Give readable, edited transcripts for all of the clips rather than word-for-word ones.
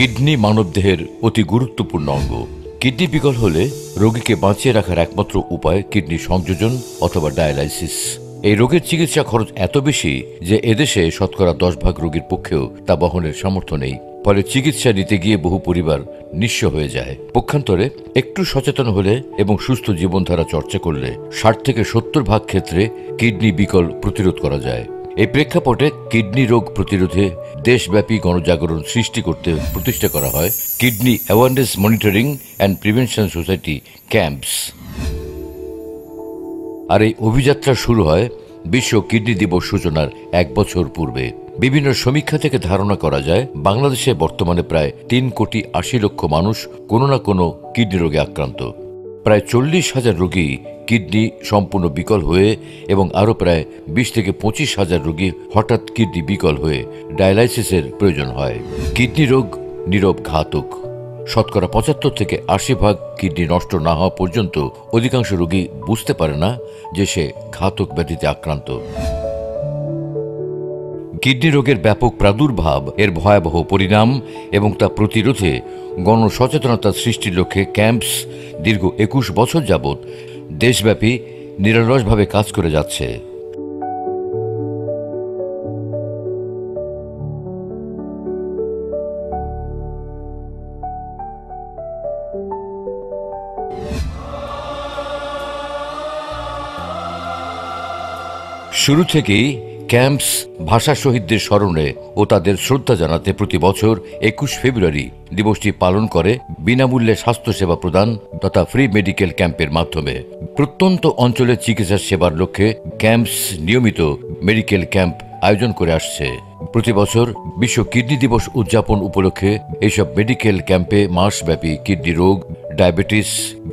Kidney মানবদেহের অতি গুরুত্বপূর্ণ অঙ্গ। কিডনি বিকল হলে রোগীকে বাঁচিয়ে রাখার একমাত্র উপায় কিডনি সংযোজন অথবা ডায়ালাইসিস। এই রোগের চিকিৎসা খরচ এত বেশি যে এদেশে শতকরা 10 ভাগ রোগীর পক্ষেও তা বহনের সামর্থ্য নেই। ফলে চিকিৎসা নিতে গিয়ে বহু পরিবার নিঃস্ব হয়ে যায়। পক্ষান্তরে একটু সচেতন হলে এবং সুস্থ জীবনধারা চর্চা করলে 60 থেকে 70 ভাগ ক্ষেত্রে কিডনি বিকল প্রতিরোধ করা যায়। এই প্রেক্ষাপটে কিডনি রোগ প্রতিরোধে দেশব্যাপী গণজাগরণ সৃষ্টি করতে প্রতিষ্ঠা করা হয় kidney awareness monitoring and prevention society camps. আর এই অভিযাত্রা শুরু হয় বিশ্ব কিডনি দিবস সূচনার 1 বছর পূর্বে। বিভিন্ন সমীক্ষা থেকে ধারণা করা যায় বাংলাদেশে বর্তমানে প্রায় 3,80,00,000 মানুষ কোনো না কোনো কিডনি রোগে আক্রান্ত। প্রায় 40,000 রোগী কিডনি সম্পূর্ণ বিকল হয়ে এবং আরও প্রায় 20 থেকে 25,000 রোগী হঠাৎ কিডনি বিকল হয়ে ডায়ালাইসিসের প্রয়োজন হয়। কিডনি রোগ নীরব ঘাতক। শতকরা 75 থেকে 80 ভাগ কিডনি নষ্ট না হওয়া পর্যন্ত অধিকাংশ রোগী বুঝতে পারে না যে সে ঘাতক ব্যাধিতে আক্রান্ত। কিডনি রোগের ব্যাপক প্রাদুর্ভাব, এর ভয়াবহ পরিণাম এবং তা প্রতিরোধে গণসচেতনতা সৃষ্টির লক্ষ্যে ক্যাম্পস দীর্ঘ 21 বছর যাবৎ দেশব্যাপী নিরলসভাবে কাজ করে যাচ্ছে। শুরু থেকেই ক্যাম্পস ভাষা শহীদদের স্মরণে ও তাদের শ্রদ্ধা জানাতে প্রতি বছর 21 ফেব্রুয়ারি দিবসটি পালন করে বিনামূল্যে স্বাস্থ্যসেবা প্রদান তথা ফ্রি মেডিকেল ক্যাম্পের মাধ্যমে। প্রত্যন্ত অঞ্চলে চিকিৎসা সেবার লক্ষ্যে ক্যাম্পস নিয়মিত মেডিকেল ক্যাম্প আয়োজন করে আসছে। প্রতি বছর বিশ্ব কিডনি দিবস উদযাপন উপলক্ষে এইসব মেডিকেল ক্যাম্পে মাসব্যাপী কিডনি রোগ, ডায়াবেটিস,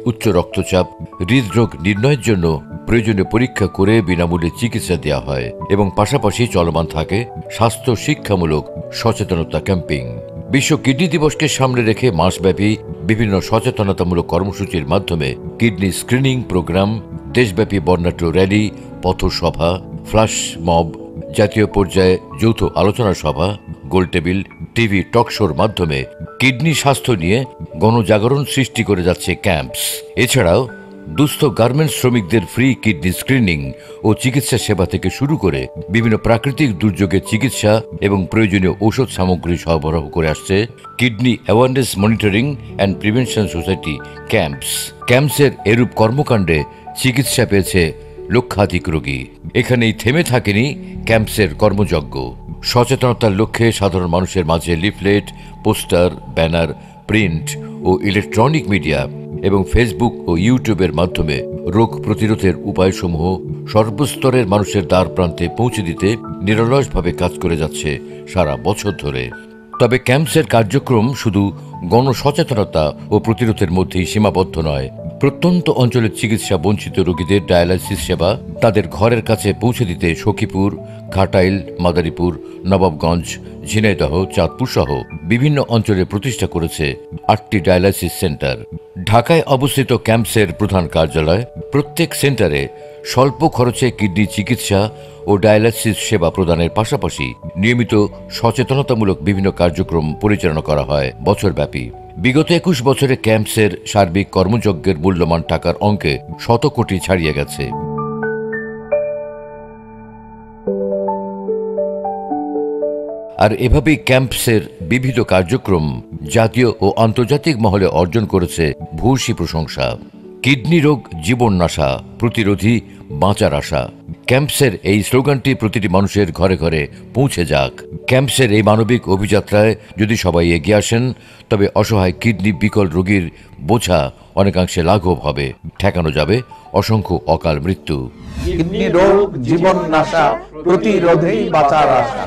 উচ্চ রক্তচাপ, হৃদরোগ নির্ণয়ের জন্য প্রয়োজনীয় পরীক্ষা করে বিনামূল্যে চিকিৎসা দেওয়া হয় এবং পাশাপাশি চলমান থাকে স্বাস্থ্য শিক্ষামূলক সচেতনতা ক্যাম্পিং। বিশ্ব কিডনি দিবসকে সামনে রেখে মাসব্যাপী বিভিন্ন সচেতনতামূলক কর্মসূচির মাধ্যমে কিডনি স্ক্রিনিং প্রোগ্রাম, দেশব্যাপী বর্ণাঢ্য র্যালি, পথসভা, ফ্ল্যাশ মব, জাতীয় পর্যায়ে যৌথ আলোচনা সভা, গোলটেবিল, টিভি টক শোর মাধ্যমে কিডনি স্বাস্থ্য নিয়ে গণজাগরণ সৃষ্টি করে যাচ্ছে ক্যাম্পস। এছাড়াও দুস্থ গার্মেন্টস শ্রমিকদের ফ্রি কিডনি স্ক্রিনিং ও চিকিৎসা সেবা থেকে শুরু করে বিভিন্ন প্রাকৃতিক দুর্যোগের চিকিৎসা এবং প্রয়োজনীয় ঔষধ সামগ্রী সরবরাহ করে আসছে kidney awareness monitoring and prevention society camps. ক্যাম্পসের এরূপ কর্মকাণ্ডে চিকিৎসা পেয়েছে লক্ষাধিক রোগী। এখানেই থেমে থাকেনি ক্যাম্পসের কর্মযজ্ঞ। সচেতনতার লক্ষ্যে সাধারণ মানুষের মাঝে লিফলেট, পোস্টার, ব্যানার, প্রিন্ট ও ইলেকট্রনিক মিডিয়া এবং ফেসবুক ও ইউটিউবের মাধ্যমে রোগ প্রতিরোধের উপায়সমূহ সর্বস্তরের মানুষের দ্বার প্রান্তে পৌঁছে দিতে নিরলসভাবে কাজ করে যাচ্ছে সারা বছর ধরে। তবে ক্যাম্পসের কার্যক্রম শুধু গণসচেতনতা ও প্রতিরোধের মধ্যেই সীমাবদ্ধ নয়। প্রত্যন্ত অঞ্চলের চিকিৎসা বঞ্চিত রোগীদের ডায়ালাইসিস সেবা তাদের ঘরের কাছে পৌঁছে দিতে সখীপুর, ঘাটাইল, মাদারীপুর, নবাবগঞ্জ, ঝিনাইদহ, চাঁদপুর সহ বিভিন্ন অঞ্চলে প্রতিষ্ঠা করেছে 8টি ডায়ালাইসিস সেন্টার। ঢাকায় অবস্থিত ক্যাম্পসের প্রধান কার্যালয়। প্রত্যেক সেন্টারে স্বল্প খরচে কিডনি চিকিৎসা ও ডায়ালাইসিস সেবা প্রদানের পাশাপাশি নিয়মিত সচেতনতামূলক বিভিন্ন কার্যক্রম পরিচালনা করা হয় বছরব্যাপী। বিগত 21 বছরে ক্যাম্পসের সার্বিক কর্মযজ্ঞের মূল্যমান টাকার অঙ্কে 100 কোটি ছাড়িয়ে গেছে। আর এভাবেই ক্যাম্পসের বিবিধ কার্যক্রম জাতীয় ও আন্তর্জাতিক মহলে অর্জন করেছে ভূয়সী প্রশংসা। কিডনি রোগ জীবন নাশা, প্রতিরোধী বাঁচার আশা। ক্যাম্পসের এই স্লোগানটি প্রতিটি মানুষের ঘরে ঘরে পৌঁছে যাক। ক্যাম্পসের এই মানবিক অভিযাত্রায় যদি সবাই এগিয়ে আসেন তবে অসহায় কিডনি বিকল রোগীর বোঝা অনেকাংশে লাঘব হবে, ঠেকানো যাবে অসংখ্য অকাল মৃত্যু। কিডনি রোগ জীবন নাশা, প্রতিরোধেই বাঁচার আশা।